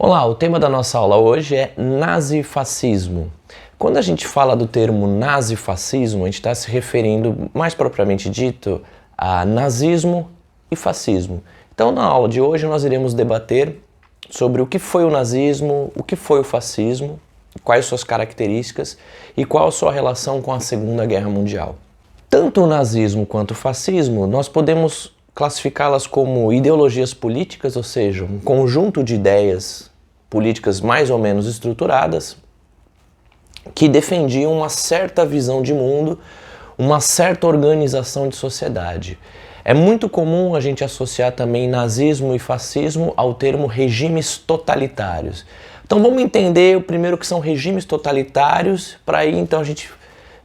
Olá, o tema da nossa aula hoje é nazifascismo. Quando a gente fala do termo nazifascismo, a gente está se referindo, mais propriamente dito, a nazismo e fascismo. Então, na aula de hoje, nós iremos debater sobre o que foi o nazismo, o que foi o fascismo, quais suas características e qual a sua relação com a Segunda Guerra Mundial. Tanto o nazismo quanto o fascismo, nós podemos classificá-las como ideologias políticas, ou seja, um conjunto de ideias políticas mais ou menos estruturadas que defendiam uma certa visão de mundo, uma certa organização de sociedade. É muito comum a gente associar também nazismo e fascismo ao termo regimes totalitários. Então vamos entender primeiro o que são regimes totalitários, para aí então a gente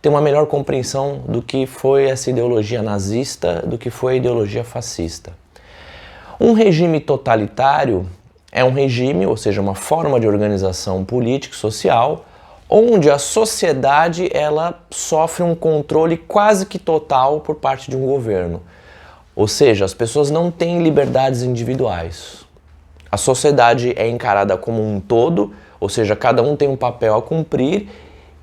ter uma melhor compreensão do que foi essa ideologia nazista, do que foi a ideologia fascista. Um regime totalitário é um regime, ou seja, uma forma de organização político-social, onde a sociedade ela sofre um controle quase que total por parte de um governo. Ou seja, as pessoas não têm liberdades individuais. A sociedade é encarada como um todo, ou seja, cada um tem um papel a cumprir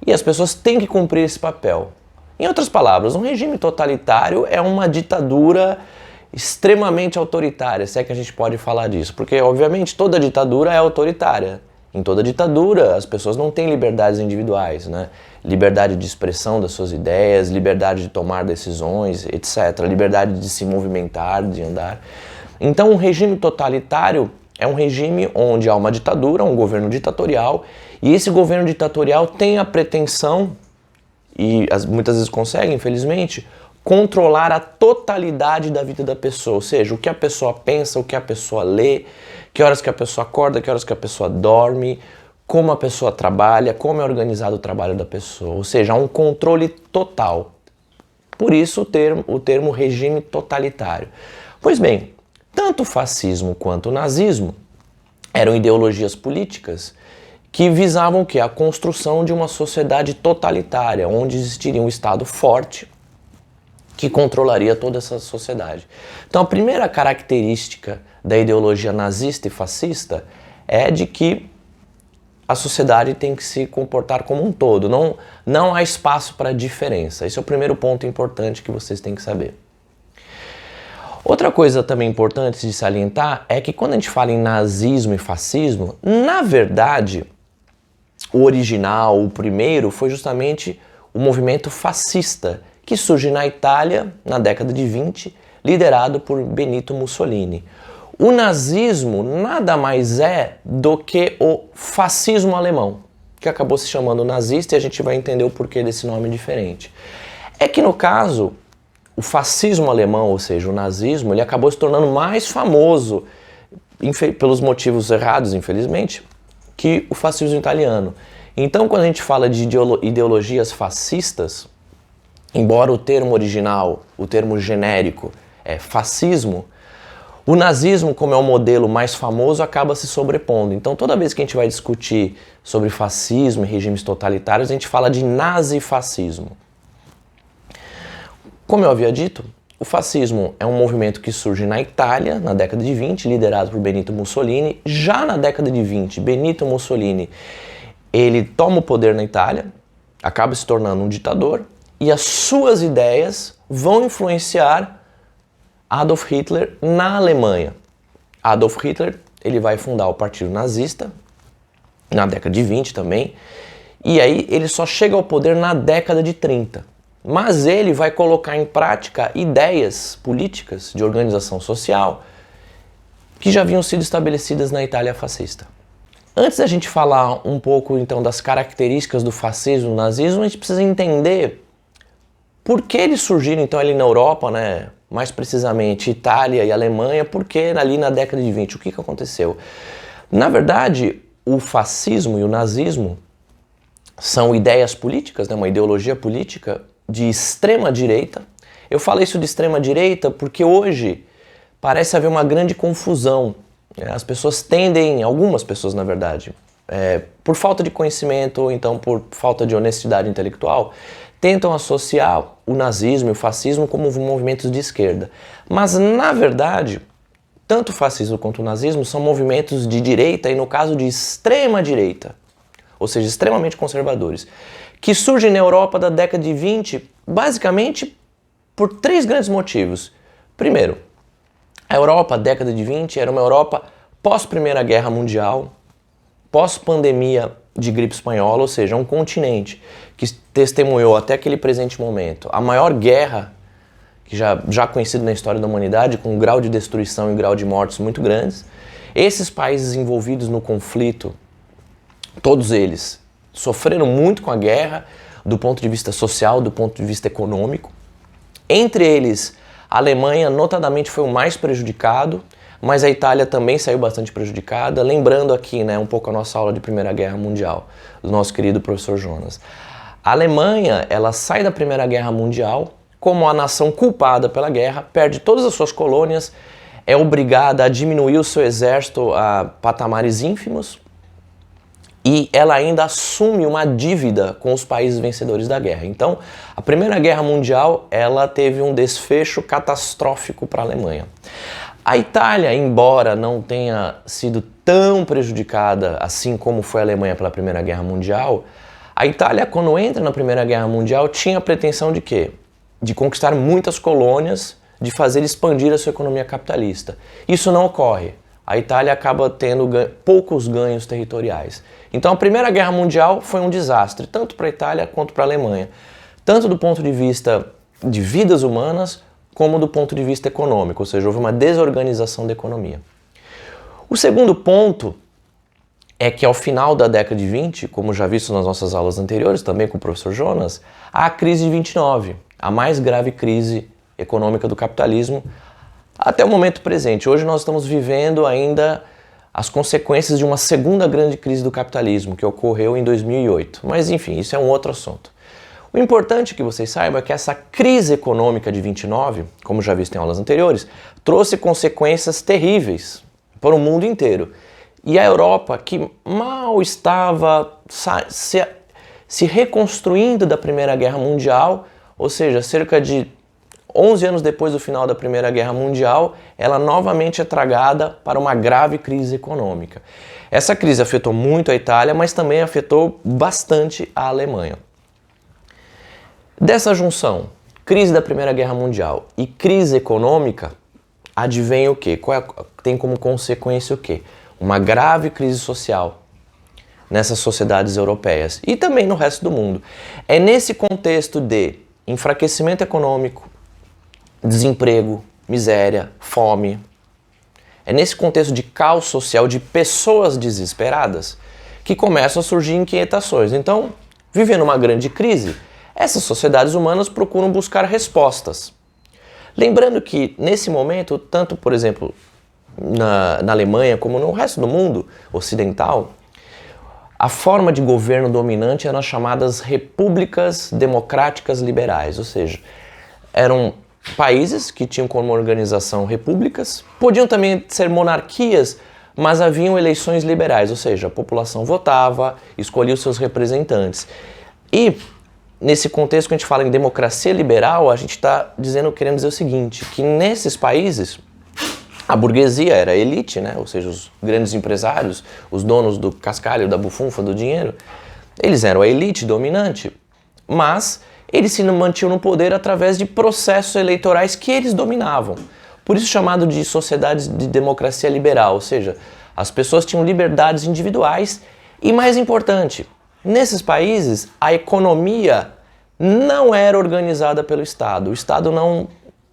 e as pessoas têm que cumprir esse papel. Em outras palavras, um regime totalitário é uma ditadura extremamente autoritária, se é que a gente pode falar disso, porque obviamente toda ditadura é autoritária. Em toda ditadura as pessoas não têm liberdades individuais, né? Liberdade de expressão das suas ideias, liberdade de tomar decisões, etc. Liberdade de se movimentar, de andar. Então um regime totalitário é um regime onde há uma ditadura, um governo ditatorial, e esse governo ditatorial tem a pretensão, e muitas vezes consegue, infelizmente, controlar a totalidade da vida da pessoa, ou seja, o que a pessoa pensa, o que a pessoa lê, que horas que a pessoa acorda, que horas que a pessoa dorme, como a pessoa trabalha, como é organizado o trabalho da pessoa, ou seja, há um controle total. Por isso o termo regime totalitário. Pois bem, tanto o fascismo quanto o nazismo eram ideologias políticas que visavam o quê? A construção de uma sociedade totalitária, onde existiria um Estado forte, que controlaria toda essa sociedade. Então a primeira característica da ideologia nazista e fascista é de que a sociedade tem que se comportar como um todo, não há espaço para diferença. Esse é o primeiro ponto importante que vocês têm que saber. Outra coisa também importante de salientar é que quando a gente fala em nazismo e fascismo, na verdade, o original, o primeiro, foi justamente o movimento fascista, que surge na Itália na década de 20, liderado por Benito Mussolini. O nazismo nada mais é do que o fascismo alemão, que acabou se chamando nazista, e a gente vai entender o porquê desse nome diferente. É que no caso, o fascismo alemão, ou seja, o nazismo, ele acabou se tornando mais famoso, pelos motivos errados, infelizmente, que o fascismo italiano. Então, quando a gente fala de ideologias fascistas, embora o termo original, o termo genérico é fascismo, o nazismo, como é o modelo mais famoso, acaba se sobrepondo. Então toda vez que a gente vai discutir sobre fascismo e regimes totalitários, a gente fala de nazifascismo. Como eu havia dito, o fascismo é um movimento que surge na Itália, na década de 20, liderado por Benito Mussolini. Já na década de 20, Benito Mussolini, ele toma o poder na Itália, acaba se tornando um ditador, e as suas ideias vão influenciar Adolf Hitler na Alemanha. Adolf Hitler, ele vai fundar o Partido Nazista, na década de 20 também, e aí ele só chega ao poder na década de 30. Mas ele vai colocar em prática ideias políticas de organização social que já haviam sido estabelecidas na Itália fascista. Antes da gente falar um pouco então das características do fascismo e do nazismo, a gente precisa entender por que eles surgiram então ali na Europa, né? Mais precisamente Itália e Alemanha, porque ali na década de 20, o que aconteceu? Na verdade, o fascismo e o nazismo são ideias políticas, né? Uma ideologia política de extrema direita. Eu falo isso de extrema direita porque hoje parece haver uma grande confusão. As pessoas tendem, algumas pessoas na verdade, por falta de conhecimento ou então por falta de honestidade intelectual, tentam associar o nazismo e o fascismo como movimentos de esquerda. Mas, na verdade, tanto o fascismo quanto o nazismo são movimentos de direita e, no caso, de extrema direita, ou seja, extremamente conservadores, que surgem na Europa da década de 20, basicamente por três grandes motivos. Primeiro, a Europa, década de 20, era uma Europa pós-Primeira Guerra Mundial, pós-pandemia de gripe espanhola, ou seja, um continente que testemunhou até aquele presente momento a maior guerra que já conhecida na história da humanidade, com um grau de destruição e um grau de mortes muito grandes. Esses países envolvidos no conflito, todos eles, sofreram muito com a guerra, do ponto de vista social, do ponto de vista econômico. Entre eles, a Alemanha, notadamente, foi o mais prejudicado, mas a Itália também saiu bastante prejudicada. Lembrando aqui, um pouco a nossa aula de Primeira Guerra Mundial, do nosso querido professor Jonas. A Alemanha, ela sai da Primeira Guerra Mundial como a nação culpada pela guerra, perde todas as suas colônias, é obrigada a diminuir o seu exército a patamares ínfimos, e ela ainda assume uma dívida com os países vencedores da guerra. Então, a Primeira Guerra Mundial, ela teve um desfecho catastrófico para a Alemanha. A Itália, embora não tenha sido tão prejudicada assim como foi a Alemanha pela Primeira Guerra Mundial, a Itália, quando entra na Primeira Guerra Mundial, tinha a pretensão de quê? De conquistar muitas colônias, de fazer expandir a sua economia capitalista. Isso não ocorre. A Itália acaba tendo poucos ganhos territoriais. Então a Primeira Guerra Mundial foi um desastre, tanto para a Itália quanto para a Alemanha. Tanto do ponto de vista de vidas humanas, como do ponto de vista econômico, ou seja, houve uma desorganização da economia. O segundo ponto é que ao final da década de 20, como já visto nas nossas aulas anteriores, também com o professor Jonas, há a crise de 29, a mais grave crise econômica do capitalismo até o momento presente. Hoje nós estamos vivendo ainda as consequências de uma segunda grande crise do capitalismo, que ocorreu em 2008. Mas enfim, isso é um outro assunto. O importante que vocês saibam é que essa crise econômica de 29, como já visto em aulas anteriores, trouxe consequências terríveis para o mundo inteiro. E a Europa, que mal estava se reconstruindo da Primeira Guerra Mundial, ou seja, cerca de 11 anos depois do final da Primeira Guerra Mundial, ela novamente é tragada para uma grave crise econômica. Essa crise afetou muito a Itália, mas também afetou bastante a Alemanha. Dessa junção, crise da Primeira Guerra Mundial e crise econômica, adivinha o quê? Tem como consequência o quê? Uma grave crise social nessas sociedades europeias e também no resto do mundo. É nesse contexto de enfraquecimento econômico, desemprego, miséria, fome, é nesse contexto de caos social, de pessoas desesperadas, que começam a surgir inquietações. Então, vivendo uma grande crise, essas sociedades humanas procuram buscar respostas. Lembrando que, nesse momento, tanto, por exemplo, na Alemanha como no resto do mundo ocidental, a forma de governo dominante eram as chamadas repúblicas democráticas liberais, ou seja, eram países que tinham como organização repúblicas, podiam também ser monarquias, mas haviam eleições liberais, ou seja, a população votava, escolhia os seus representantes. E nesse contexto que a gente fala em democracia liberal, a gente está querendo dizer o seguinte, que nesses países a burguesia era a elite, ou seja, os grandes empresários, os donos do cascalho, da bufunfa, do dinheiro, eles eram a elite dominante, mas eles se mantinham no poder através de processos eleitorais que eles dominavam. Por isso chamado de sociedades de democracia liberal, ou seja, as pessoas tinham liberdades individuais e, mais importante, nesses países a economia não era organizada pelo Estado, o Estado não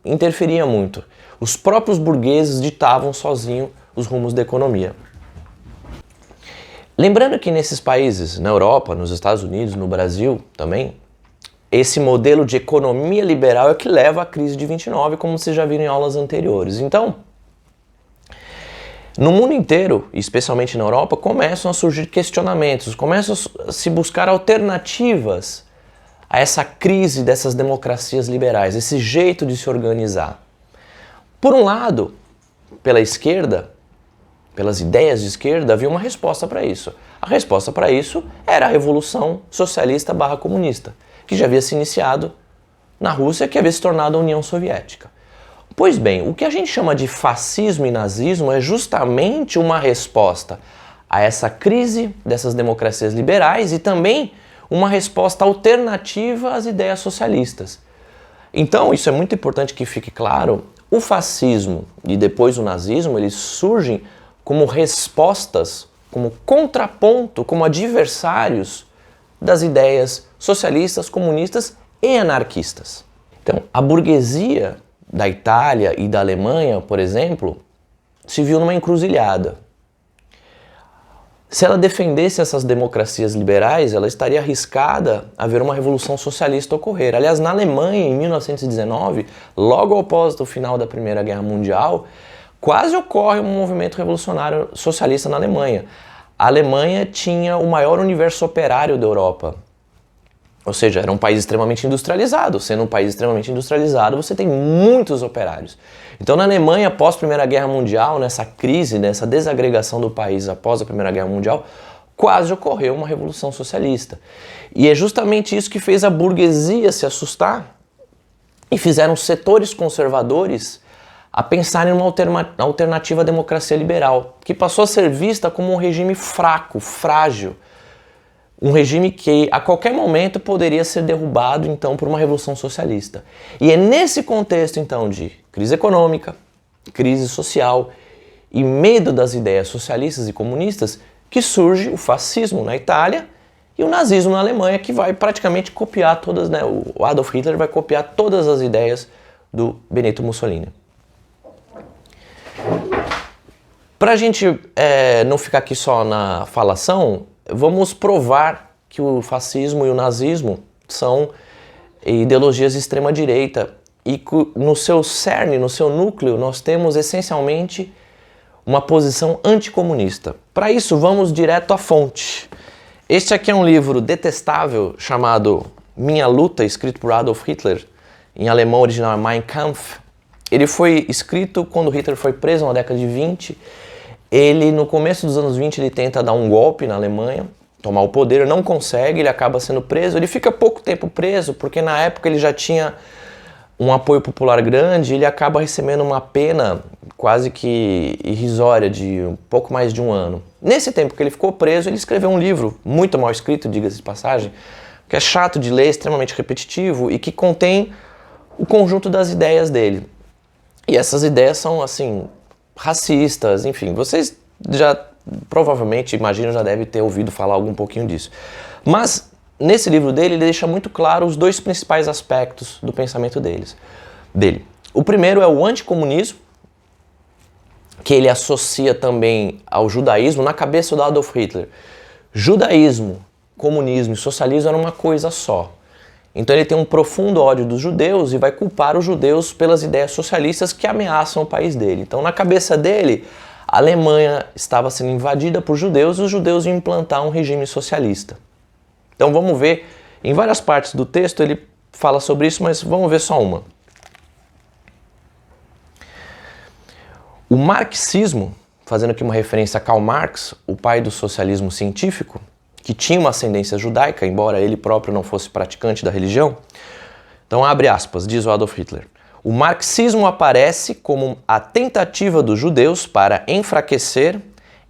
interferia muito. Os próprios burgueses ditavam sozinhos os rumos da economia. Lembrando que nesses países, na Europa, nos Estados Unidos, no Brasil também, esse modelo de economia liberal é que leva à crise de 29, como vocês já viram em aulas anteriores. Então, no mundo inteiro, especialmente na Europa, começam a surgir questionamentos, começam a se buscar alternativas a essa crise dessas democracias liberais, esse jeito de se organizar. Por um lado, pela esquerda, pelas ideias de esquerda, havia uma resposta para isso. A resposta para isso era a Revolução Socialista / Comunista, que já havia se iniciado na Rússia, que havia se tornado a União Soviética. Pois bem, o que a gente chama de fascismo e nazismo é justamente uma resposta a essa crise dessas democracias liberais e também uma resposta alternativa às ideias socialistas. Então, isso é muito importante que fique claro, o fascismo e depois o nazismo, eles surgem como respostas, como contraponto, como adversários das ideias socialistas, comunistas e anarquistas. Então, a burguesia da Itália e da Alemanha, por exemplo, se viu numa encruzilhada. Se ela defendesse essas democracias liberais, ela estaria arriscada a ver uma revolução socialista ocorrer. Aliás, na Alemanha, em 1919, logo após o final da Primeira Guerra Mundial, quase ocorre um movimento revolucionário socialista na Alemanha. A Alemanha tinha o maior universo operário da Europa. Ou seja, era um país extremamente industrializado. Sendo um país extremamente industrializado, você tem muitos operários. Então, na Alemanha, após a Primeira Guerra Mundial, nessa crise, nessa desagregação do país após a Primeira Guerra Mundial, quase ocorreu uma revolução socialista. E é justamente isso que fez a burguesia se assustar e fizeram setores conservadores a pensar em uma alternativa à democracia liberal, que passou a ser vista como um regime fraco, frágil, um regime que a qualquer momento poderia ser derrubado então por uma revolução socialista. E é nesse contexto então de crise econômica, crise social e medo das ideias socialistas e comunistas que surge o fascismo na Itália e o nazismo na Alemanha, que vai praticamente copiar todas, né? O Adolf Hitler vai copiar todas as ideias do Benito Mussolini. Para a gente não ficar aqui só na falação, vamos provar que o fascismo e o nazismo são ideologias de extrema-direita e no seu cerne, no seu núcleo, nós temos essencialmente uma posição anticomunista. Para isso, vamos direto à fonte. Este aqui é um livro detestável chamado Minha Luta, escrito por Adolf Hitler, em alemão original é Mein Kampf. Ele foi escrito quando Hitler foi preso na década de 20. Ele, no começo dos anos 20, ele tenta dar um golpe na Alemanha, tomar o poder, não consegue, ele acaba sendo preso. Ele fica pouco tempo preso, porque na época ele já tinha um apoio popular grande, ele acaba recebendo uma pena quase que irrisória de um pouco mais de um ano. Nesse tempo que ele ficou preso, ele escreveu um livro, muito mal escrito, diga-se de passagem, que é chato de ler, extremamente repetitivo e que contém o conjunto das ideias dele. E essas ideias são, assim, racistas, enfim, vocês já provavelmente, imagino, já devem ter ouvido falar algum pouquinho disso. Mas nesse livro dele, ele deixa muito claro os dois principais aspectos do pensamento dele. O primeiro é o anticomunismo, que ele associa também ao judaísmo na cabeça do Adolf Hitler. Judaísmo, comunismo e socialismo eram uma coisa só. Então ele tem um profundo ódio dos judeus e vai culpar os judeus pelas ideias socialistas que ameaçam o país dele. Então na cabeça dele, a Alemanha estava sendo invadida por judeus e os judeus iam implantar um regime socialista. Então vamos ver, em várias partes do texto ele fala sobre isso, mas vamos ver só uma. O marxismo, fazendo aqui uma referência a Karl Marx, o pai do socialismo científico, que tinha uma ascendência judaica, embora ele próprio não fosse praticante da religião. Então abre aspas, diz o Adolf Hitler. O marxismo aparece como a tentativa dos judeus para enfraquecer,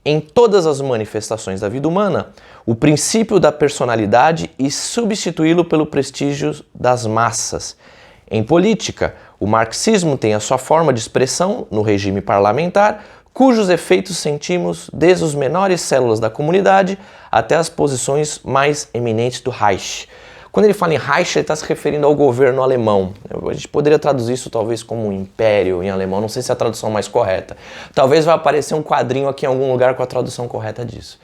em todas as manifestações da vida humana, o princípio da personalidade e substituí-lo pelo prestígio das massas. Em política, o marxismo tem a sua forma de expressão no regime parlamentar, cujos efeitos sentimos desde as menores células da comunidade até as posições mais eminentes do Reich. Quando ele fala em Reich, ele está se referindo ao governo alemão. A gente poderia traduzir isso talvez como império em alemão, não sei se é a tradução mais correta. Talvez vai aparecer um quadrinho aqui em algum lugar com a tradução correta disso.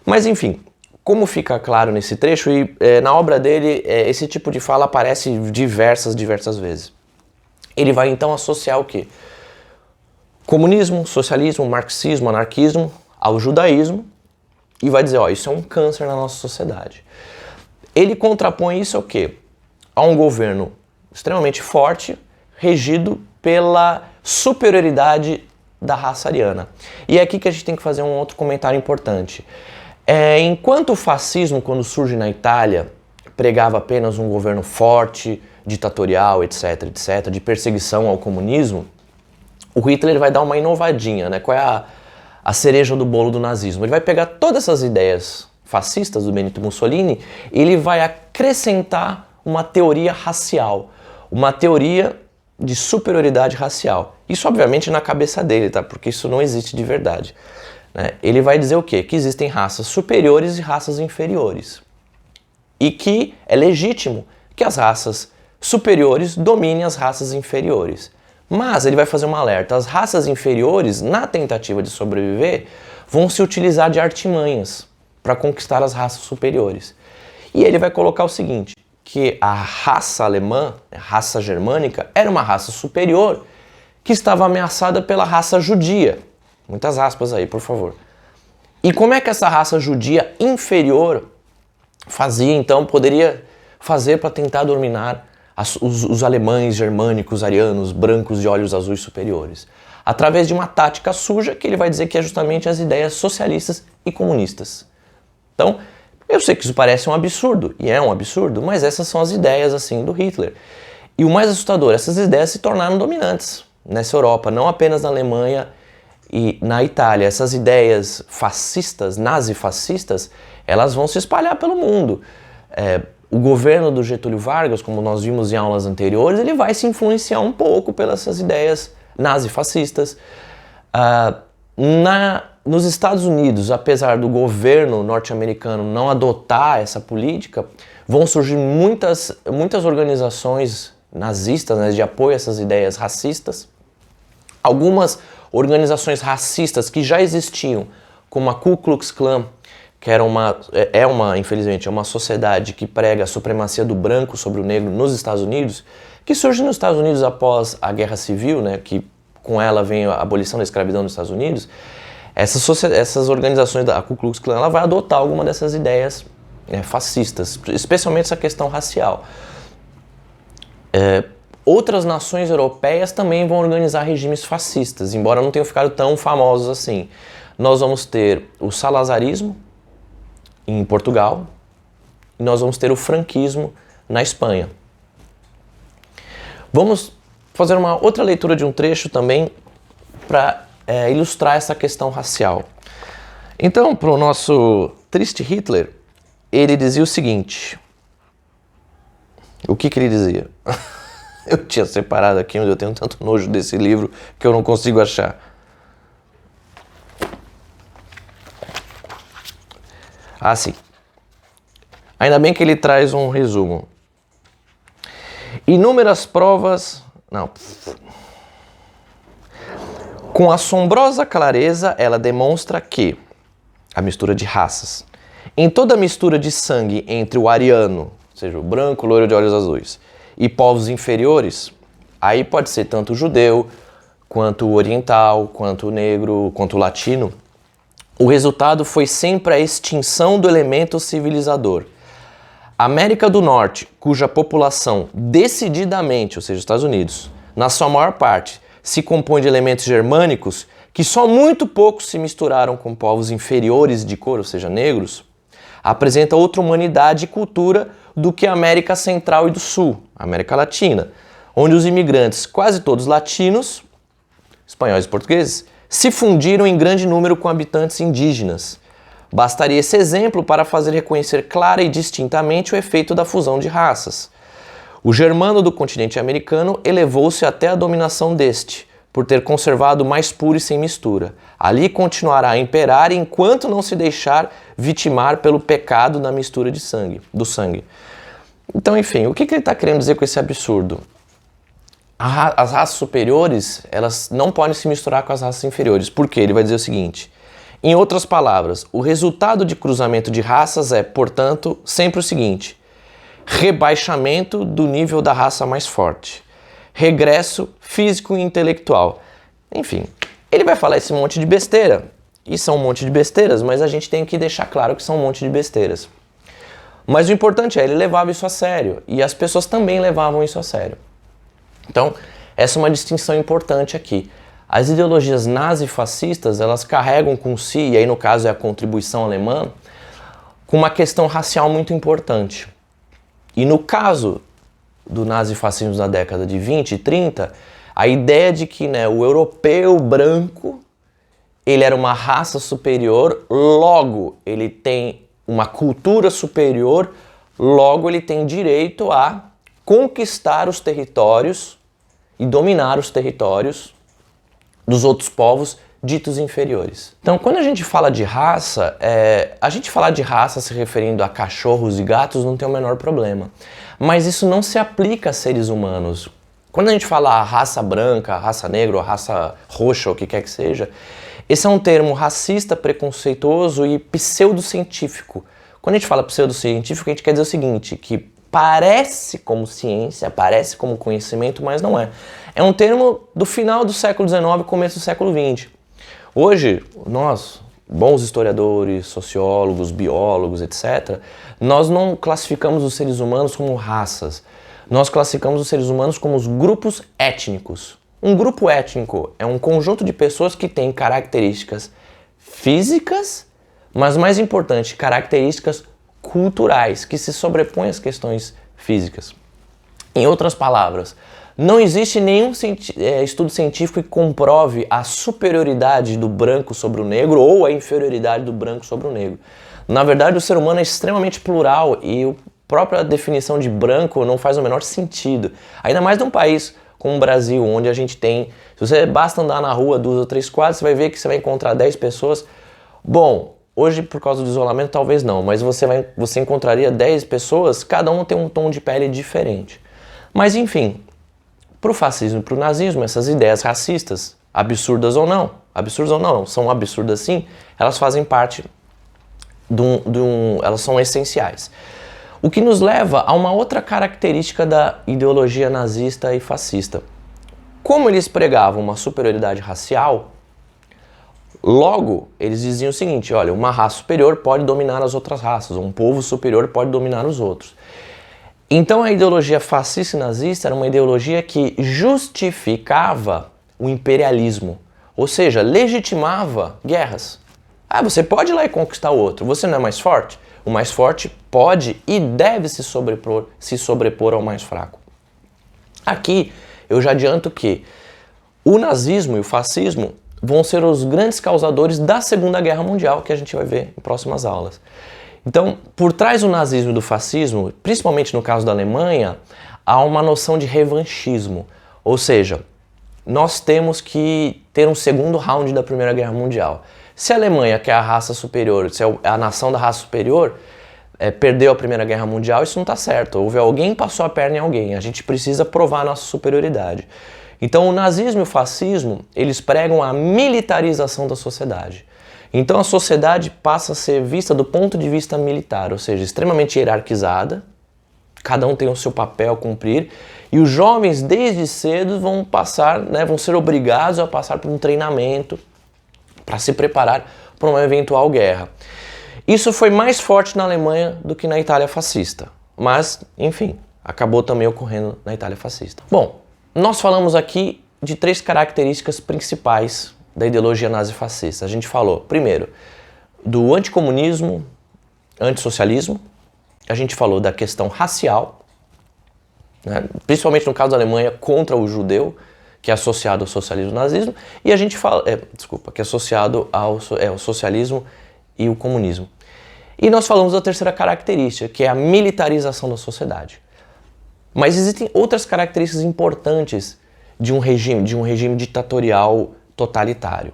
Mas enfim, como fica claro nesse trecho, e na obra dele esse tipo de fala aparece diversas vezes. Ele vai então associar o quê? Comunismo, socialismo, marxismo, anarquismo ao judaísmo e vai dizer, ó, isso é um câncer na nossa sociedade. Ele contrapõe isso ao quê? A um governo extremamente forte, regido pela superioridade da raça ariana. E é aqui que a gente tem que fazer um outro comentário importante. Enquanto o fascismo, quando surge na Itália, pregava apenas um governo forte, ditatorial, etc., de perseguição ao comunismo, o Hitler vai dar uma inovadinha, né? Qual é a cereja do bolo do nazismo? Ele vai pegar todas essas ideias fascistas do Benito Mussolini e ele vai acrescentar uma teoria racial, uma teoria de superioridade racial. Isso, obviamente, na cabeça dele, tá? Porque isso não existe de verdade, né? Ele vai dizer o quê? Que existem raças superiores e raças inferiores. E que é legítimo que as raças superiores dominem as raças inferiores. Mas ele vai fazer um alerta. As raças inferiores, na tentativa de sobreviver, vão se utilizar de artimanhas para conquistar as raças superiores. E ele vai colocar o seguinte, que a raça alemã, a raça germânica, era uma raça superior que estava ameaçada pela raça judia. Muitas aspas aí, por favor. E como é que essa raça judia inferior fazia, então, poderia fazer para tentar dominar os alemães germânicos, arianos, brancos de olhos azuis superiores? Através de uma tática suja que ele vai dizer que é justamente as ideias socialistas e comunistas. Então, eu sei que isso parece um absurdo, e é um absurdo, mas essas são as ideias assim do Hitler. E o mais assustador, essas ideias se tornaram dominantes nessa Europa, não apenas na Alemanha e na Itália. Essas ideias fascistas, nazifascistas, elas vão se espalhar pelo mundo. O governo do Getúlio Vargas, como nós vimos em aulas anteriores, ele vai se influenciar um pouco pelas ideias nazifascistas. Nos Estados Unidos, apesar do governo norte-americano não adotar essa política, vão surgir muitas organizações nazistas, né, de apoio a essas ideias racistas. Algumas organizações racistas que já existiam, como a Ku Klux Klan, que infelizmente, é uma sociedade que prega a supremacia do branco sobre o negro nos Estados Unidos, que surge nos Estados Unidos após a Guerra Civil, né, que com ela vem a abolição da escravidão nos Estados Unidos. Essas organizações da Ku Klux Klan, ela vai adotar alguma dessas ideias fascistas, especialmente essa questão racial. Outras nações europeias também vão organizar regimes fascistas, embora não tenham ficado tão famosos assim. Nós vamos ter o salazarismo em Portugal e nós vamos ter o franquismo na Espanha. Vamos fazer uma outra leitura de um trecho também para ilustrar essa questão racial. Então, para o nosso triste Hitler, ele dizia o seguinte. O que ele dizia? Eu tinha separado aqui, onde eu tenho tanto nojo desse livro que eu não consigo achar. Ah, sim. Ainda bem que ele traz um resumo. Inúmeras provas... Não. Com assombrosa clareza, ela demonstra que a mistura de raças. Em toda mistura de sangue entre o ariano, ou seja, o branco, loiro de olhos azuis, e povos inferiores, aí pode ser tanto o judeu, quanto o oriental, quanto o negro, quanto o latino, o resultado foi sempre a extinção do elemento civilizador. A América do Norte, cuja população decididamente, ou seja, os Estados Unidos, na sua maior parte, se compõe de elementos germânicos que só muito pouco se misturaram com povos inferiores de cor, ou seja, negros, apresenta outra humanidade e cultura do que a América Central e do Sul, a América Latina, onde os imigrantes, quase todos latinos, espanhóis e portugueses, se fundiram em grande número com habitantes indígenas. Bastaria esse exemplo para fazer reconhecer clara e distintamente o efeito da fusão de raças. O germano do continente americano elevou-se até a dominação deste, por ter conservado mais puro e sem mistura. Ali continuará a imperar enquanto não se deixar vitimar pelo pecado na mistura do sangue. Então, enfim, o que ele está querendo dizer com esse absurdo? As raças superiores, elas não podem se misturar com as raças inferiores. Por quê? Ele vai dizer o seguinte: em outras palavras, o resultado de cruzamento de raças é, portanto, sempre o seguinte: rebaixamento do nível da raça mais forte, regresso físico e intelectual. Enfim, ele vai falar esse monte de besteira. E são um monte de besteiras, mas a gente tem que deixar claro que são um monte de besteiras. Mas o importante é, ele levava isso a sério, e as pessoas também levavam isso a sério. Então, essa é uma distinção importante aqui. As ideologias nazifascistas, elas carregam com si, e aí no caso é a contribuição alemã, com uma questão racial muito importante. E no caso do nazifascismo da década de 20 e 30, A ideia de que, né, o europeu branco, ele era uma raça superior, logo ele tem uma cultura superior, logo ele tem direito a conquistar os territórios e dominar os territórios dos outros povos ditos inferiores. Então, quando a gente fala de raça, a gente falar de raça se referindo a cachorros e gatos não tem o menor problema. Mas isso não se aplica a seres humanos. Quando a gente fala a raça branca, a raça negra, a raça roxa, ou o que quer que seja, esse é um termo racista, preconceituoso e pseudocientífico. Quando a gente fala pseudocientífico, a gente quer dizer o seguinte, que parece como ciência, parece como conhecimento, mas não é. É um termo do final do século XIX, começo do século XX. Hoje, nós, bons historiadores, sociólogos, biólogos, etc., nós não classificamos os seres humanos como raças. Nós classificamos os seres humanos como os grupos étnicos. Um grupo étnico é um conjunto de pessoas que têm características físicas, mas mais importante, características culturais, que se sobrepõem às questões físicas. Em outras palavras, não existe nenhum estudo científico que comprove a superioridade do branco sobre o negro ou a inferioridade do branco sobre o negro. Na verdade, o ser humano é extremamente plural e a própria definição de branco não faz o menor sentido. Ainda mais num país como o Brasil, onde a gente tem... Se você basta andar na rua 2 ou 3 quadras, você vai ver que você vai encontrar 10 pessoas. Bom, hoje, por causa do isolamento, talvez não, mas você encontraria 10 pessoas, cada um tem um tom de pele diferente. Mas, enfim, para o fascismo e para o nazismo, essas ideias racistas, absurdas ou não, são absurdas sim, elas fazem parte elas são essenciais. O que nos leva a uma outra característica da ideologia nazista e fascista. Como eles pregavam uma superioridade racial, logo eles diziam o seguinte, olha, uma raça superior pode dominar as outras raças, um povo superior pode dominar os outros. Então a ideologia fascista e nazista era uma ideologia que justificava o imperialismo, ou seja, legitimava guerras. Ah, você pode ir lá e conquistar o outro, você não é mais forte? O mais forte pode e deve se sobrepor ao mais fraco. Aqui eu já adianto que o nazismo e o fascismo vão ser os grandes causadores da Segunda Guerra Mundial, que a gente vai ver em próximas aulas. Então, por trás do nazismo e do fascismo, principalmente no caso da Alemanha, há uma noção de revanchismo. Ou seja, nós temos que ter um segundo round da Primeira Guerra Mundial. Se a Alemanha, que é a raça superior, se é a nação da raça superior, perdeu a Primeira Guerra Mundial, isso não está certo. Houve alguém que passou a perna em alguém. A gente precisa provar a nossa superioridade. Então o nazismo e o fascismo, eles pregam a militarização da sociedade. Então a sociedade passa a ser vista do ponto de vista militar, ou seja, extremamente hierarquizada, cada um tem o seu papel a cumprir, e os jovens desde cedo vão ser obrigados a passar por um treinamento para se preparar para uma eventual guerra. Isso foi mais forte na Alemanha do que na Itália fascista, mas, enfim, acabou também ocorrendo na Itália fascista. Bom, nós falamos aqui de 3 características principais da ideologia nazifascista. A gente falou, primeiro, do anticomunismo, antissocialismo, a gente falou da questão racial, né, principalmente no caso da Alemanha, contra o judeu, que é associado ao socialismo e ao nazismo, e a gente fala, que é associado ao socialismo e o comunismo. E nós falamos da terceira característica, que é a militarização da sociedade. Mas existem outras características importantes de um regime ditatorial totalitário.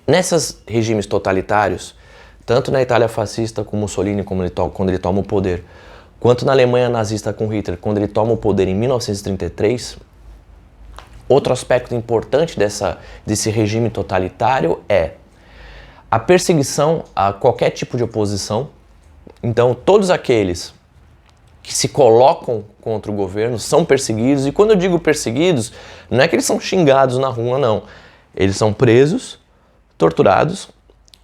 Nesses regimes totalitários, tanto na Itália fascista com Mussolini, quando ele toma o poder, quanto na Alemanha nazista com Hitler, quando ele toma o poder em 1933, outro aspecto importante desse regime totalitário é a perseguição a qualquer tipo de oposição. Então, todos aqueles que se colocam contra o governo são perseguidos, e quando eu digo perseguidos, não é que eles são xingados na rua, não. Eles são presos, torturados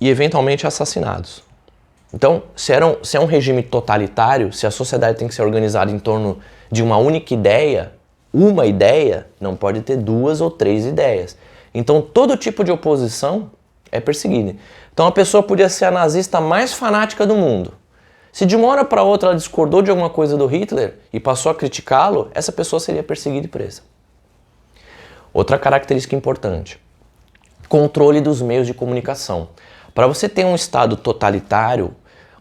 e eventualmente assassinados. Então, se é um regime totalitário, se a sociedade tem que ser organizada em torno de uma única ideia, uma ideia não pode ter 2 ou 3 ideias. Então, todo tipo de oposição é perseguida. Então, a pessoa podia ser a nazista mais fanática do mundo. Se de uma hora para outra ela discordou de alguma coisa do Hitler e passou a criticá-lo, essa pessoa seria perseguida e presa. Outra característica importante: controle dos meios de comunicação. Para você ter um Estado totalitário,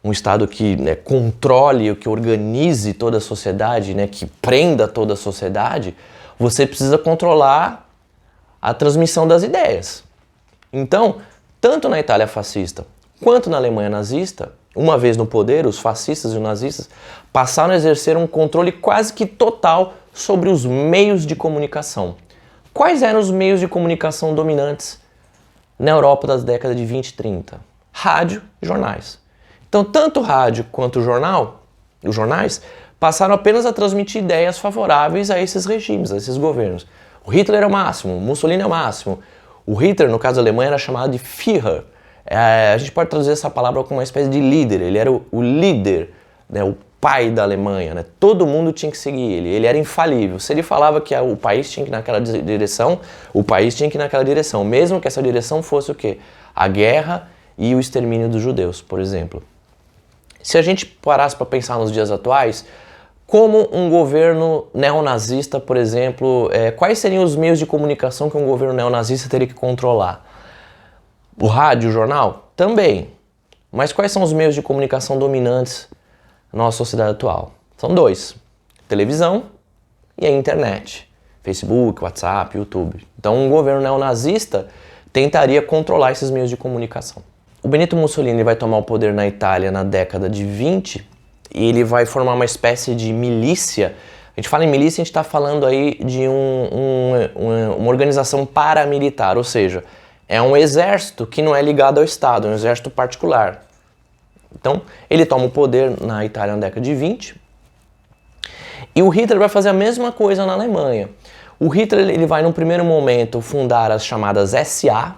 um Estado que, né, controle, que organize toda a sociedade, né, que prenda toda a sociedade, você precisa controlar a transmissão das ideias. Então, tanto na Itália fascista quanto na Alemanha nazista, uma vez no poder, os fascistas e os nazistas passaram a exercer um controle quase que total sobre os meios de comunicação. Quais eram os meios de comunicação dominantes na Europa das décadas de 20 e 30? Rádio e jornais. Então, tanto o rádio quanto o jornal, os jornais, passaram apenas a transmitir ideias favoráveis a esses regimes, a esses governos. O Hitler é o máximo, o Mussolini é o máximo. O Hitler, no caso da Alemanha, era chamado de Führer. A gente pode traduzir essa palavra como uma espécie de líder. Ele era o líder, né, o pai da Alemanha, né? Todo mundo tinha que seguir ele. Ele era infalível. Se ele falava que o país tinha que ir naquela direção, o país tinha que ir naquela direção. Mesmo que essa direção fosse o quê? A guerra e o extermínio dos judeus, por exemplo. Se a gente parasse para pensar nos dias atuais, como um governo neonazista, por exemplo, quais seriam os meios de comunicação que um governo neonazista teria que controlar? O rádio, o jornal? Também. Mas quais são os meios de comunicação dominantes na nossa sociedade atual? São dois: televisão e a internet. Facebook, WhatsApp, YouTube. Então um governo neonazista tentaria controlar esses meios de comunicação. O Benito Mussolini vai tomar o poder na Itália na década de 20 e ele vai formar uma espécie de milícia. A gente fala em milícia, a gente está falando aí de uma organização paramilitar, ou seja, é um exército que não é ligado ao Estado, é um exército particular. Então, ele toma o poder na Itália na década de 20 e o Hitler vai fazer a mesma coisa na Alemanha. O Hitler ele vai, num primeiro momento, fundar as chamadas SA,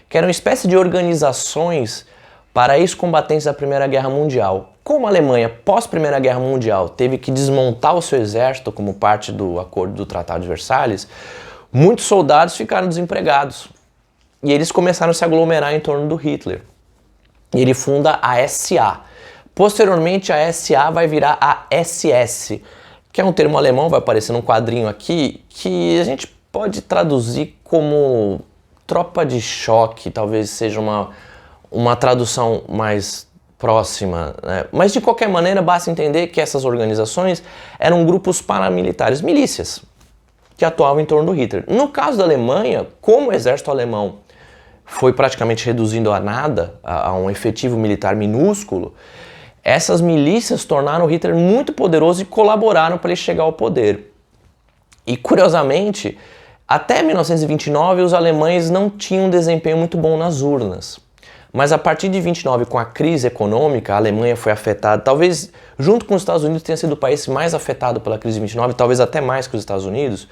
que eram uma espécie de organizações para ex-combatentes da Primeira Guerra Mundial. Como a Alemanha, pós-Primeira Guerra Mundial, teve que desmontar o seu exército como parte do acordo do Tratado de Versalhes, muitos soldados ficaram desempregados. E eles começaram a se aglomerar em torno do Hitler. E ele funda a SA. Posteriormente, a SA vai virar a SS, que é um termo alemão, vai aparecer num quadrinho aqui, que a gente pode traduzir como tropa de choque, talvez seja uma tradução mais próxima, né? Mas de qualquer maneira, basta entender que essas organizações eram grupos paramilitares, milícias, que atuavam em torno do Hitler. No caso da Alemanha, como o exército alemão foi praticamente reduzindo a nada, a um efetivo militar minúsculo, essas milícias tornaram o Hitler muito poderoso e colaboraram para ele chegar ao poder. E curiosamente, até 1929 os alemães não tinham um desempenho muito bom nas urnas. Mas a partir de 29, com a crise econômica, a Alemanha foi afetada, talvez junto com os Estados Unidos tenha sido o país mais afetado pela crise de 29, talvez até mais que os Estados Unidos,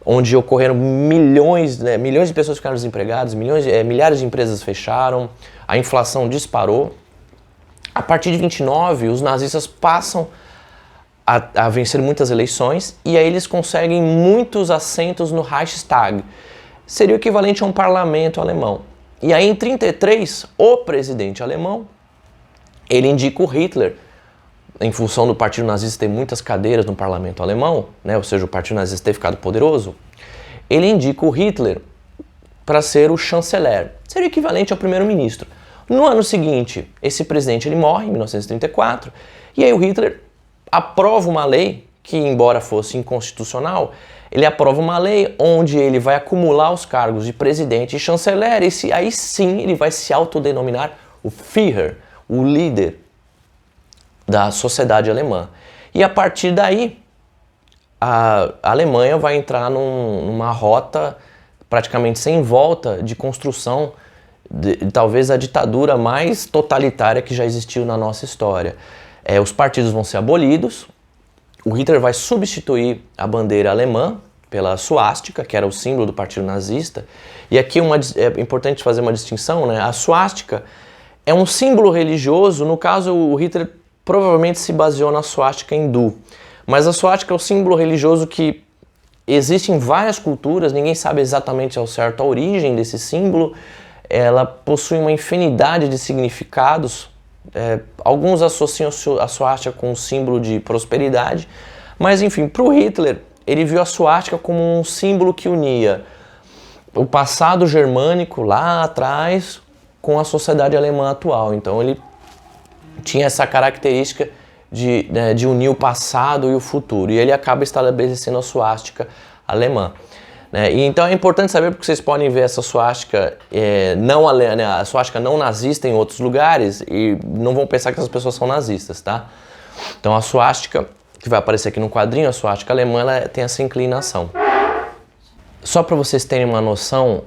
onde ocorreram milhões de pessoas ficaram desempregadas, milhares de empresas fecharam, a inflação disparou. A partir de 29, os nazistas passam a vencer muitas eleições e aí eles conseguem muitos assentos no Reichstag. Seria o equivalente a um parlamento alemão. E aí em 33, o presidente alemão, ele indica o Hitler, em função do partido nazista ter muitas cadeiras no parlamento alemão, né, ou seja, o partido nazista ter ficado poderoso, ele indica o Hitler para ser o chanceler, seria o equivalente ao primeiro-ministro. No ano seguinte, esse presidente ele morre, em 1934, e aí o Hitler aprova uma lei que, embora fosse inconstitucional, ele aprova uma lei onde ele vai acumular os cargos de presidente e chanceler, e aí sim ele vai se autodenominar o Führer, o líder da sociedade alemã. E a partir daí, a Alemanha vai entrar numa rota praticamente sem volta de construção de talvez a ditadura mais totalitária que já existiu na nossa história. Os partidos vão ser abolidos, o Hitler vai substituir a bandeira alemã pela suástica, que era o símbolo do partido nazista. E aqui é importante fazer uma distinção, né? A suástica é um símbolo religioso, no caso o Hitler provavelmente se baseou na suástica hindu. Mas a suástica é o símbolo religioso que existe em várias culturas, ninguém sabe exatamente ao certo a origem desse símbolo. Ela possui uma infinidade de significados. Alguns associam a suástica com um símbolo de prosperidade, mas enfim, para o Hitler, ele viu a suástica como um símbolo que unia o passado germânico lá atrás com a sociedade alemã atual. Então ele tinha essa característica de unir o passado e o futuro, e ele acaba estabelecendo a suástica alemã. E então é importante saber, porque vocês podem ver essa suástica a suástica não nazista em outros lugares e não vão pensar que essas pessoas são nazistas, tá? Então a suástica, que vai aparecer aqui no quadrinho, a suástica alemã, ela tem essa inclinação. Só para vocês terem uma noção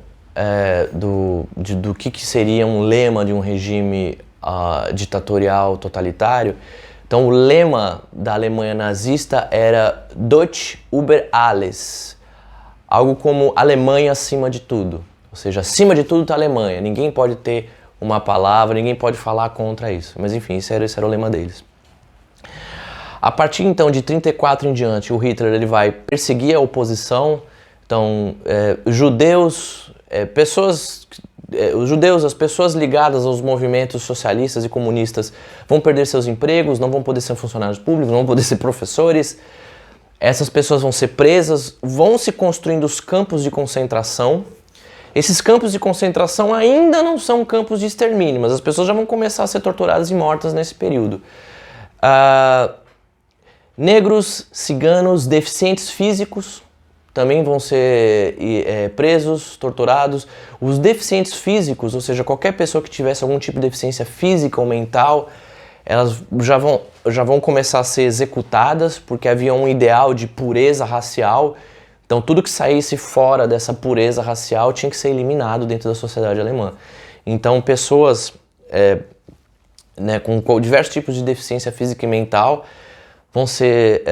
do que seria um lema de um regime ditatorial totalitário. Então o lema da Alemanha nazista era Deutsch über alles, algo como Alemanha acima de tudo, ou seja, acima de tudo está a Alemanha, ninguém pode ter uma palavra, ninguém pode falar contra isso, mas enfim, esse era o lema deles. A partir então de 1934 em diante, o Hitler ele vai perseguir a oposição, então judeus, os judeus, as pessoas ligadas aos movimentos socialistas e comunistas vão perder seus empregos, não vão poder ser funcionários públicos, não vão poder ser professores. Essas pessoas vão ser presas, vão se construindo os campos de concentração. Esses campos de concentração ainda não são campos de extermínio, mas as pessoas já vão começar a ser torturadas e mortas nesse período. Negros, ciganos, deficientes físicos também vão ser presos, torturados. Os deficientes físicos, ou seja, qualquer pessoa que tivesse algum tipo de deficiência física ou mental, elas já vão começar a ser executadas, porque havia um ideal de pureza racial. Então tudo que saísse fora dessa pureza racial tinha que ser eliminado dentro da sociedade alemã. Então pessoas com diversos tipos de deficiência física e mental vão ser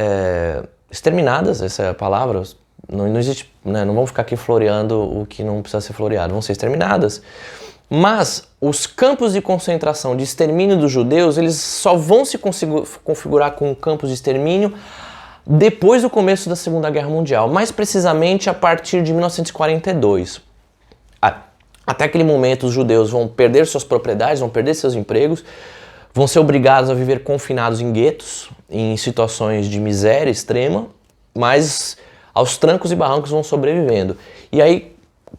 exterminadas, essa é a palavra. Não existe, não vão ficar aqui floreando o que não precisa ser floreado, vão ser exterminadas. Mas os campos de concentração, de extermínio dos judeus, eles só vão se configurar como campos de extermínio depois do começo da Segunda Guerra Mundial, mais precisamente a partir de 1942. Até aquele momento os judeus vão perder suas propriedades, vão perder seus empregos, vão ser obrigados a viver confinados em guetos, em situações de miséria extrema, mas aos trancos e barrancos vão sobrevivendo. E aí,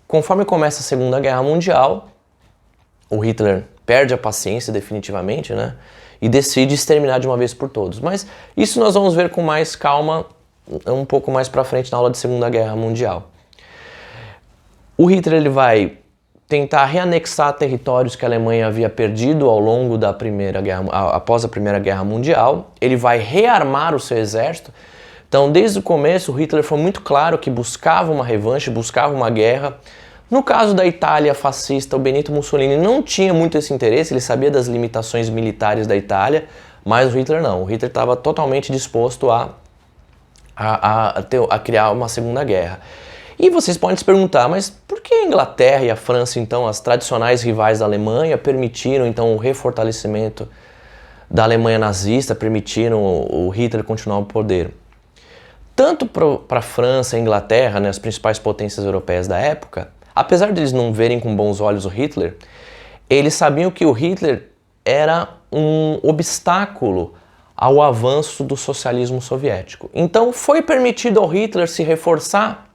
conforme começa a Segunda Guerra Mundial, o Hitler perde a paciência definitivamente, e decide exterminar de uma vez por todos. Mas isso nós vamos ver com mais calma um pouco mais para frente na aula de Segunda Guerra Mundial. O Hitler ele vai tentar reanexar territórios que a Alemanha havia perdido ao longo da após a Primeira Guerra Mundial. Ele vai rearmar o seu exército. Então, desde o começo, o Hitler foi muito claro que buscava uma revanche, buscava uma guerra. No caso da Itália fascista, o Benito Mussolini não tinha muito esse interesse, ele sabia das limitações militares da Itália, mas o Hitler não. O Hitler estava totalmente disposto a criar uma segunda guerra. E vocês podem se perguntar, mas por que a Inglaterra e a França, então, as tradicionais rivais da Alemanha, permitiram então o refortalecimento da Alemanha nazista, permitiram o Hitler continuar no poder? Tanto para a França e a Inglaterra, as principais potências europeias da época, apesar de eles não verem com bons olhos o Hitler, eles sabiam que o Hitler era um obstáculo ao avanço do socialismo soviético. Então foi permitido ao Hitler se reforçar,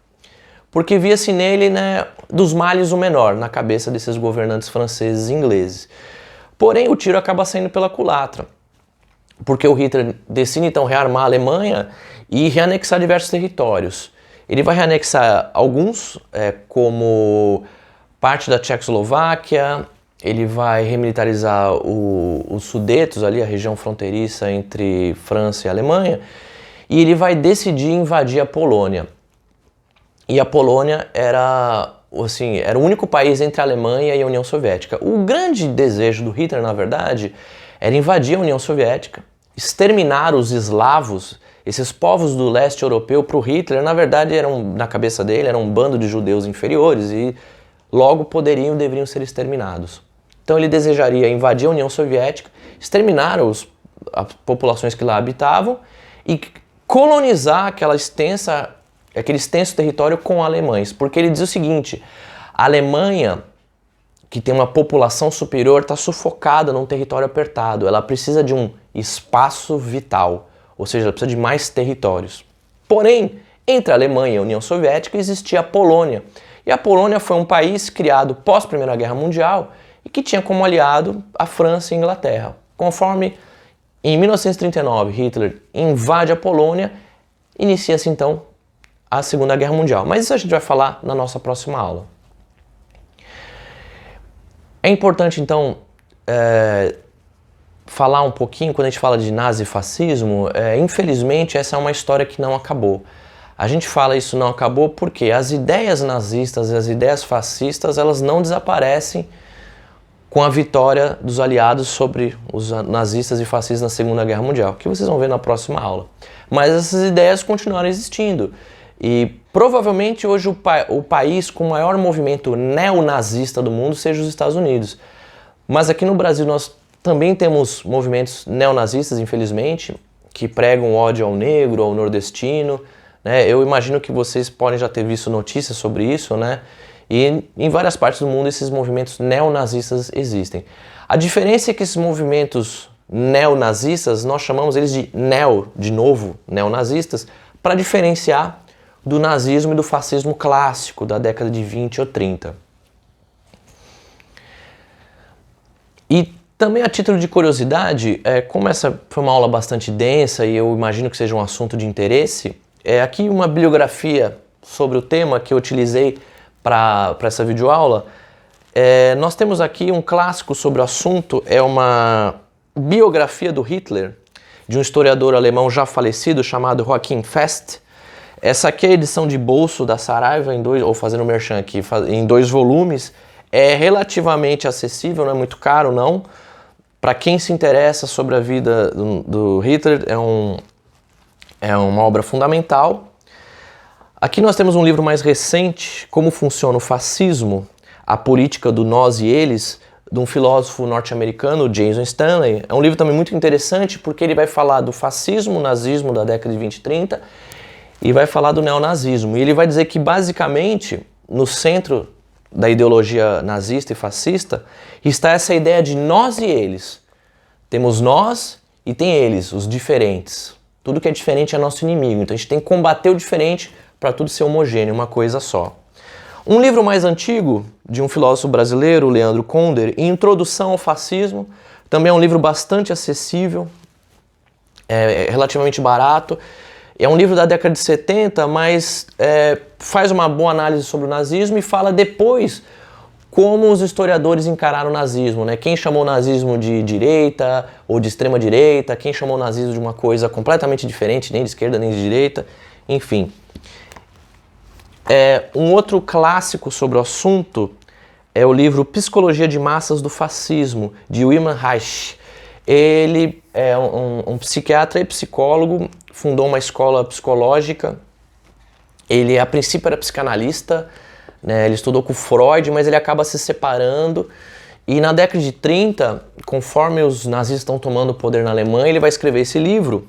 porque via-se nele dos males o menor na cabeça desses governantes franceses e ingleses. Porém, o tiro acaba saindo pela culatra, porque o Hitler decide então rearmar a Alemanha e reanexar diversos territórios. Ele vai reanexar alguns, como parte da Tchecoslováquia, ele vai remilitarizar os Sudetos, ali, a região fronteiriça entre França e Alemanha, e ele vai decidir invadir a Polônia. E a Polônia era o único país entre a Alemanha e a União Soviética. O grande desejo do Hitler, na verdade, era invadir a União Soviética, exterminar os eslavos. Esses povos do leste europeu, para o Hitler, na verdade, na cabeça dele, eram um bando de judeus inferiores e logo deveriam ser exterminados. Então ele desejaria invadir a União Soviética, exterminar as populações que lá habitavam e colonizar aquele extenso território com alemães. Porque ele diz o seguinte: a Alemanha, que tem uma população superior, está sufocada num território apertado. Ela precisa de um espaço vital. Ou seja, ela precisa de mais territórios. Porém, Entre a Alemanha e a União Soviética existia a Polônia. E a Polônia foi um país criado pós Primeira Guerra Mundial e que tinha como aliado a França e a Inglaterra. Conforme em 1939 Hitler invade a Polônia, inicia-se então a Segunda Guerra Mundial. Mas isso a gente vai falar na nossa próxima aula. É importante então falar um pouquinho, quando a gente fala de nazifascismo, infelizmente essa é uma história que não acabou. A gente fala isso não acabou porque as ideias nazistas e as ideias fascistas, elas não desaparecem com a vitória dos aliados sobre os nazistas e fascistas na Segunda Guerra Mundial, que vocês vão ver na próxima aula. Mas essas ideias continuaram existindo. E provavelmente hoje o país com o maior movimento neonazista do mundo seja os Estados Unidos. Mas aqui no Brasil nós também temos movimentos neonazistas, infelizmente, que pregam ódio ao negro, ao nordestino, né? Eu imagino que vocês podem já ter visto notícias sobre isso, né? E em várias partes do mundo esses movimentos neonazistas existem. A diferença é que esses movimentos neonazistas, nós chamamos eles de novo, neonazistas, para diferenciar do nazismo e do fascismo clássico da década de 20 ou 30. E também a título de curiosidade, como essa foi uma aula bastante densa e eu imagino que seja um assunto de interesse, aqui uma bibliografia sobre o tema que eu utilizei para essa videoaula. Nós temos aqui um clássico sobre o assunto, é uma biografia do Hitler, de um historiador alemão já falecido chamado Joachim Fest. Essa aqui é a edição de bolso da Saraiva, ou fazendo merchan aqui, em 2 volumes. É relativamente acessível, não é muito caro não. Para quem se interessa sobre a vida do Hitler, é uma obra fundamental. Aqui nós temos um livro mais recente, Como Funciona o Fascismo, a Política do Nós e Eles, de um filósofo norte-americano, Jason Stanley. É um livro também muito interessante porque ele vai falar do fascismo, nazismo da década de 20 e 30 e vai falar do neonazismo. E ele vai dizer que basicamente no centro da ideologia nazista e fascista está essa ideia de nós e eles. Temos nós e tem eles, os diferentes. Tudo que é diferente é nosso inimigo, então a gente tem que combater o diferente para tudo ser homogêneo, uma coisa só. Um livro mais antigo, de um filósofo brasileiro, Leandro Conder, Introdução ao Fascismo, também é um livro bastante acessível, relativamente barato. É um livro da década de 70, mas faz uma boa análise sobre o nazismo e fala depois como os historiadores encararam o nazismo, né? Quem chamou o nazismo de direita ou de extrema direita, quem chamou o nazismo de uma coisa completamente diferente, nem de esquerda nem de direita, enfim. Um outro clássico sobre o assunto é o livro Psicologia de Massas do Fascismo, de Wilhelm Reich. Ele é um psiquiatra e psicólogo, fundou uma escola psicológica. Ele, a princípio, era psicanalista, né? Ele estudou com Freud, mas ele acaba se separando. E na década de 30, conforme os nazistas estão tomando o poder na Alemanha, ele vai escrever esse livro.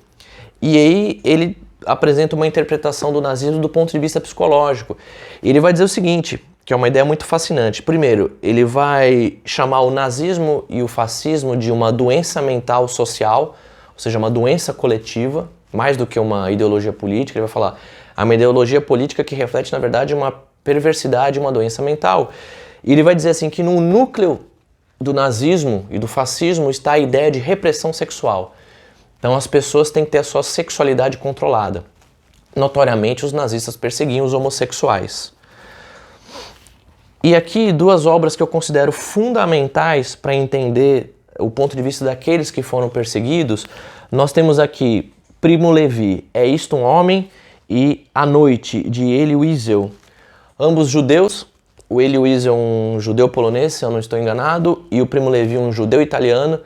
E aí ele apresenta uma interpretação do nazismo do ponto de vista psicológico. E ele vai dizer o seguinte, que é uma ideia muito fascinante. Primeiro, ele vai chamar o nazismo e o fascismo de uma doença mental social, ou seja, uma doença coletiva, mais do que uma ideologia política. Ele vai falar, uma ideologia política que reflete, na verdade, uma perversidade, uma doença mental. E ele vai dizer assim que no núcleo do nazismo e do fascismo está a ideia de repressão sexual. Então as pessoas têm que ter a sua sexualidade controlada. Notoriamente os nazistas perseguiam os homossexuais. E aqui 2 obras que eu considero fundamentais para entender o ponto de vista daqueles que foram perseguidos. Nós temos aqui Primo Levi, É Isto um Homem? E A Noite, de Elie Wiesel. Ambos judeus, o Elie Wiesel um judeu polonês, se eu não estou enganado, e o Primo Levi um judeu italiano.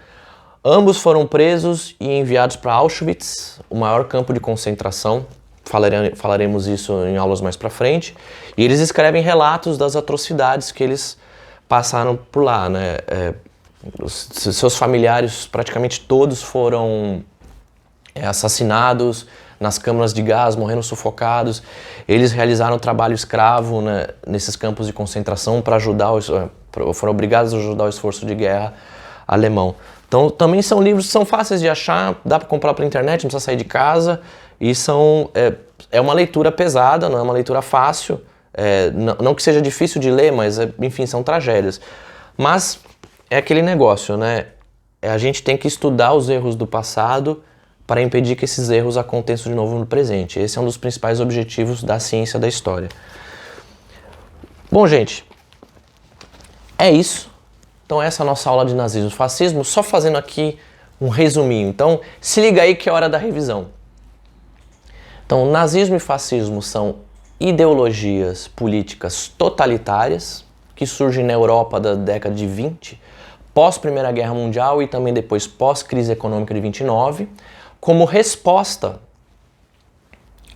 Ambos foram presos e enviados para Auschwitz, o maior campo de concentração. Falaremos isso em aulas mais para frente. E eles escrevem relatos das atrocidades que eles passaram por lá, né? Seus familiares, praticamente todos, foram assassinados nas câmaras de gás, morrendo sufocados. Eles realizaram trabalho escravo, né, nesses campos de concentração para ajudar, foram obrigados a ajudar o esforço de guerra alemão. Então também são livros que são fáceis de achar, dá para comprar pela internet, não precisa sair de casa, e são é uma leitura pesada, não é uma leitura fácil, não que seja difícil de ler, mas enfim, são tragédias. Mas é aquele negócio, né? A gente tem que estudar os erros do passado para impedir que esses erros aconteçam de novo no presente. Esse é um dos principais objetivos da ciência da história. Bom, gente, é isso. Então essa é a nossa aula de nazismo e fascismo, só fazendo aqui um resuminho. Então se liga aí que é hora da revisão. Então nazismo e fascismo são ideologias políticas totalitárias que surgem na Europa da década de 20, pós Primeira Guerra Mundial e também depois pós crise econômica de 29, como resposta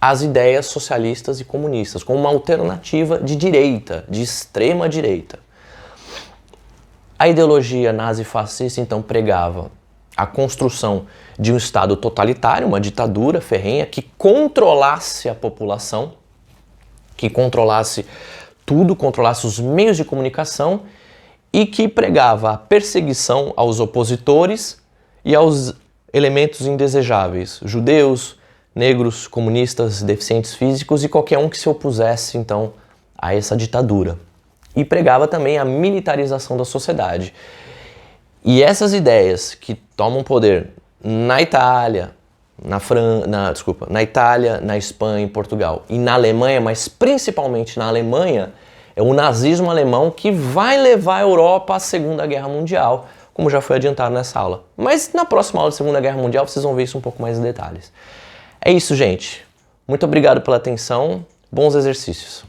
às ideias socialistas e comunistas, como uma alternativa de direita, de extrema direita. A ideologia nazi-fascista então pregava a construção de um Estado totalitário, uma ditadura ferrenha que controlasse a população, que controlasse tudo, controlasse os meios de comunicação e que pregava a perseguição aos opositores e aos elementos indesejáveis, judeus, negros, comunistas, deficientes físicos e qualquer um que se opusesse então a essa ditadura. E pregava também a militarização da sociedade. E essas ideias que tomam poder na Itália, na Itália, na Espanha, em Portugal e na Alemanha, mas principalmente na Alemanha, é o nazismo alemão que vai levar a Europa à Segunda Guerra Mundial, como já foi adiantado nessa aula. Mas na próxima aula da Segunda Guerra Mundial vocês vão ver isso um pouco mais em detalhes. É isso, gente. Muito obrigado pela atenção. Bons exercícios.